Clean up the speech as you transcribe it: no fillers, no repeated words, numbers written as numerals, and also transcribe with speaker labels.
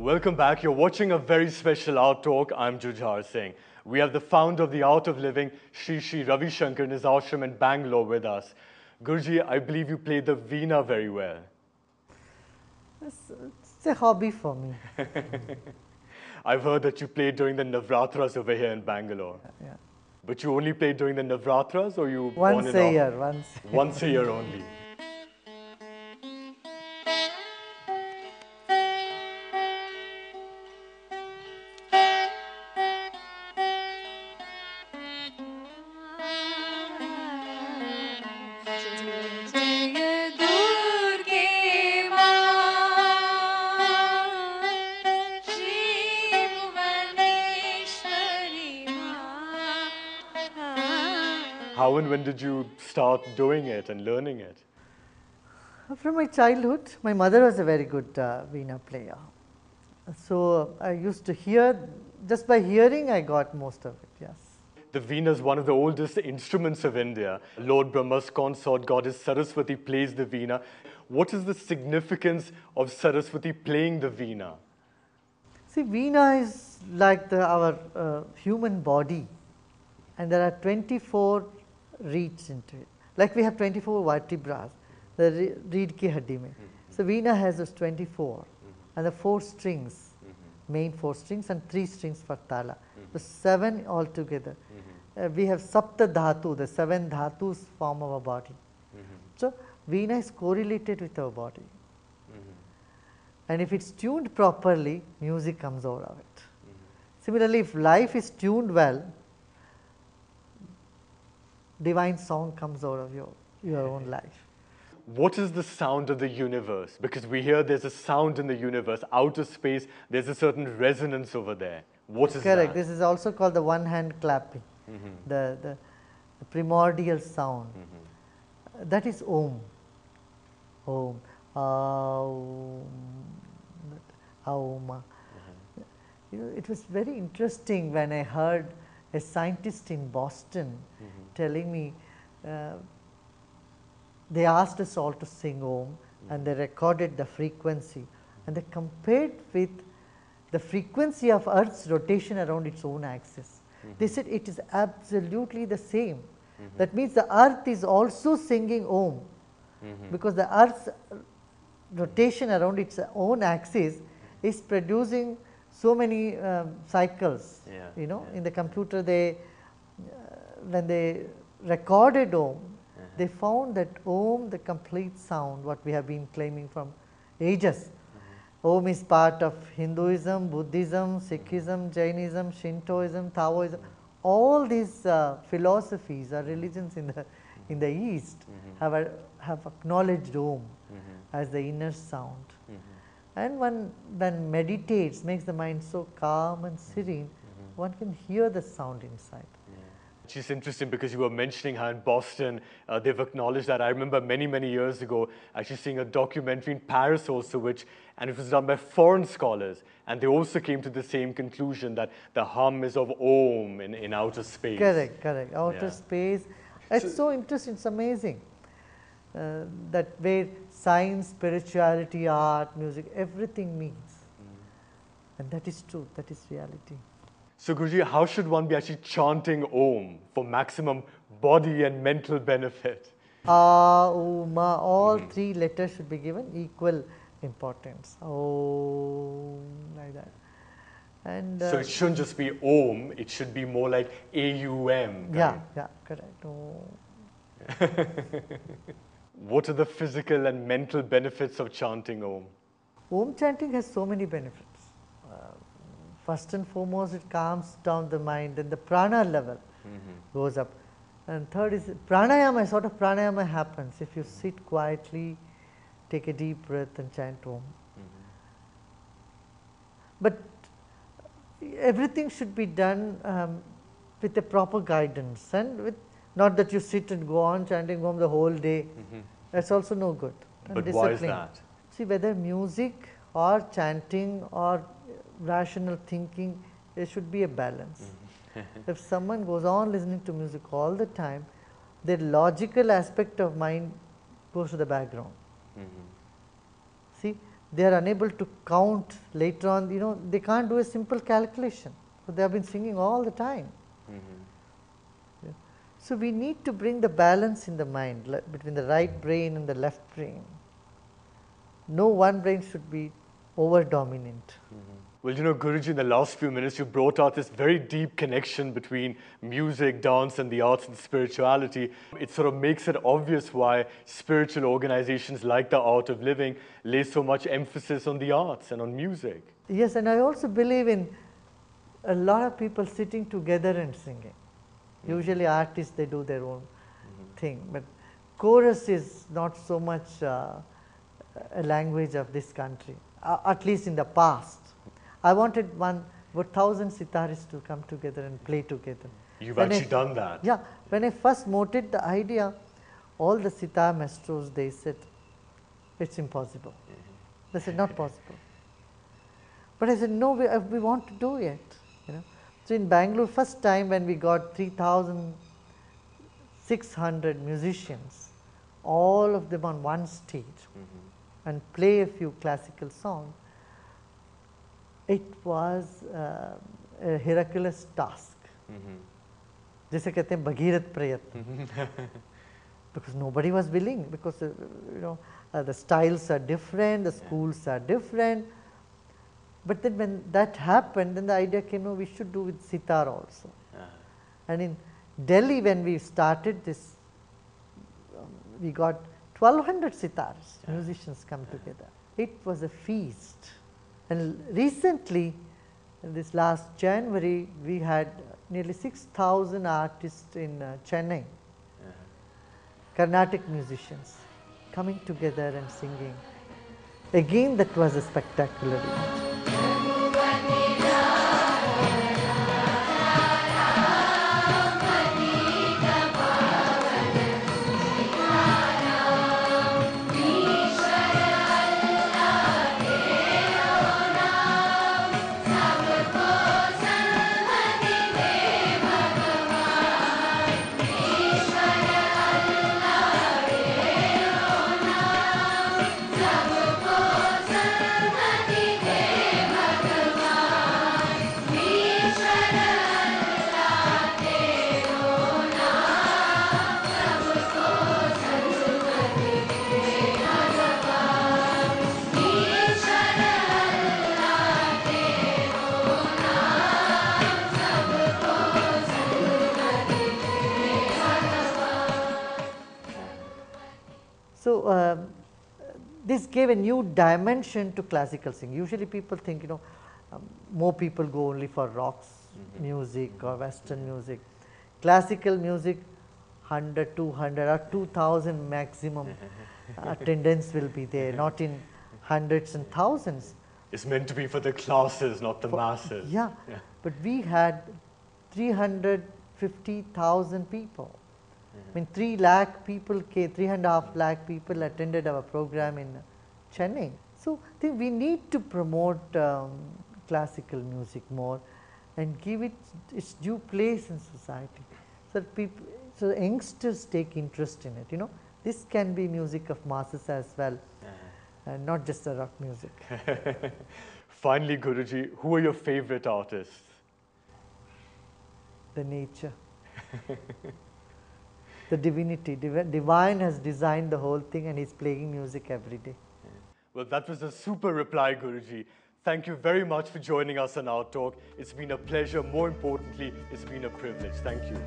Speaker 1: Welcome back. You're watching a very special art talk. I'm Jujhar Singh. We have the founder of the Art of Living, Sri Ravi Shankar, in his ashram in Bangalore with us. Guruji, I believe you play the Veena very well.
Speaker 2: It's a hobby for me.
Speaker 1: I've heard that you played during the Navratras over here in Bangalore.
Speaker 2: Yeah.
Speaker 1: But you only played during the Navratras, or you
Speaker 2: Once a year,
Speaker 1: Once a year only. How and when did you start doing it and learning it?
Speaker 2: From my childhood, my mother was a very good Veena player. So I used to hear, just by hearing I got most of it, yes.
Speaker 1: The Veena is one of the oldest instruments of India. Lord Brahma's consort goddess Saraswati plays the Veena. What is the significance of Saraswati playing the Veena?
Speaker 2: See, Veena is like our human body, and there are 24 reeds into it. Like we have 24 vertebrae, the reed ki haddi mein. So Veena has those 24, and the 4 strings, main 4 strings and 3 strings for tala. So 7 altogether. We have sapta dhatu, the 7 dhatus form our body. So Veena is correlated with our body. And if it's tuned properly, music comes out of it. Similarly, if life is tuned well, divine song comes out of your own life.
Speaker 1: What is the sound of the universe? Because we hear there's a sound in the universe, outer space, there's a certain resonance over there. What is
Speaker 2: Correct.
Speaker 1: that?
Speaker 2: This is also called the one hand clapping, the primordial sound. That is Om. Om. Aum. Auma. You know, it was very interesting when I heard a scientist in Boston telling me, they asked us all to sing Om, and they recorded the frequency, and they compared with the frequency of Earth's rotation around its own axis. They said it is absolutely the same. That means the Earth is also singing Om, because the Earth's rotation around its own axis is producing so many cycles. You know, in the computer, they when they recorded Om, they found that Om, the complete sound, what we have been claiming from ages. Om is part of Hinduism, Buddhism, Sikhism, Jainism, Shintoism, Taoism. All these philosophies or religions in the East have acknowledged Om as the inner sound. And one when meditates, makes the mind so calm and serene, one can hear the sound inside.
Speaker 1: It's just interesting because you were mentioning how in Boston they've acknowledged that. I remember many years ago actually seeing a documentary in Paris also, and it was done by foreign scholars, and they also came to the same conclusion that the hum is of Om in outer space.
Speaker 2: Correct. Outer space. It's so interesting, it's amazing. That where science, spirituality, art, music, everything means. And that is truth, that is reality.
Speaker 1: So Guruji, how should one be actually chanting Om for maximum body and mental benefit?
Speaker 2: Ma, all 3 letters should be given equal importance. Om, like that. And
Speaker 1: so it shouldn't just be Om, it should be more like AUM.
Speaker 2: Yeah, correct. Om.
Speaker 1: What are the physical and mental benefits of chanting Om?
Speaker 2: Om chanting has so many benefits. First and foremost, it calms down the mind, then the prana level goes up. And third is pranayama, sort of pranayama happens if you sit quietly, take a deep breath and chant Om. But everything should be done with a proper guidance, and with not that you sit and go on chanting Om the whole day. That's also no good.
Speaker 1: But why is that?
Speaker 2: See, whether music or chanting or rational thinking, there should be a balance. If someone goes on listening to music all the time, the logical aspect of mind goes to the background. See, they are unable to count later on, you know, they can't do a simple calculation, but they have been singing all the time. Yeah. So we need to bring the balance in the mind between the right brain and the left brain. No one brain should be over dominant.
Speaker 1: Well, you know, Guruji, in the last few minutes, you brought out this very deep connection between music, dance, and the arts and spirituality. It sort of makes it obvious why spiritual organizations like the Art of Living lay so much emphasis on the arts and on music.
Speaker 2: Yes, and I also believe in a lot of people sitting together and singing. Usually artists, they do their own thing, but chorus is not so much a language of this country, at least in the past. I wanted about 1,000 sitarists to come together and play together.
Speaker 1: You've actually done that.
Speaker 2: Yeah, when I first moted the idea, all the sitar maestros, they said, it's impossible. They said, not possible. But I said, no, we want to do it. You know? So in Bangalore, first time when we got 3,600 musicians, all of them on one stage, and play a few classical songs, it was a Herculean task. जैसे कहते हैं भगीरथ प्रयत्न, because nobody was willing, because you know the styles are different, the schools are different. But then when that happened, then the idea came, no, we should do with sitar also. And in Delhi, when we started this, we got 1,200 sitars, musicians come together. It was a feast. And recently, this last January, we had nearly 6,000 artists in Chennai, Carnatic musicians, coming together and singing. Again, that was a spectacular event. So this gave a new dimension to classical singing. Usually people think, you know, more people go only for rocks music or Western music. Classical music, 100, 200 or 2,000 maximum attendance will be there, not in hundreds and thousands.
Speaker 1: It's meant to be for the classes, not the masses.
Speaker 2: Yeah, but we had 350,000 people. I mean, 3 lakh people came, 3.5 lakh people attended our program in Chennai. So I think we need to promote classical music more and give it its due place in society, so that people, so youngsters take interest in it. You know, this can be music of masses as well, and not just the rock music.
Speaker 1: Finally, Guruji, who are your favorite artists?
Speaker 2: The nature. The divinity, divine has designed the whole thing and he's playing music every day.
Speaker 1: Well, that was a super reply, Guruji. Thank you very much for joining us on our talk. It's been a pleasure. More importantly, it's been a privilege. Thank you.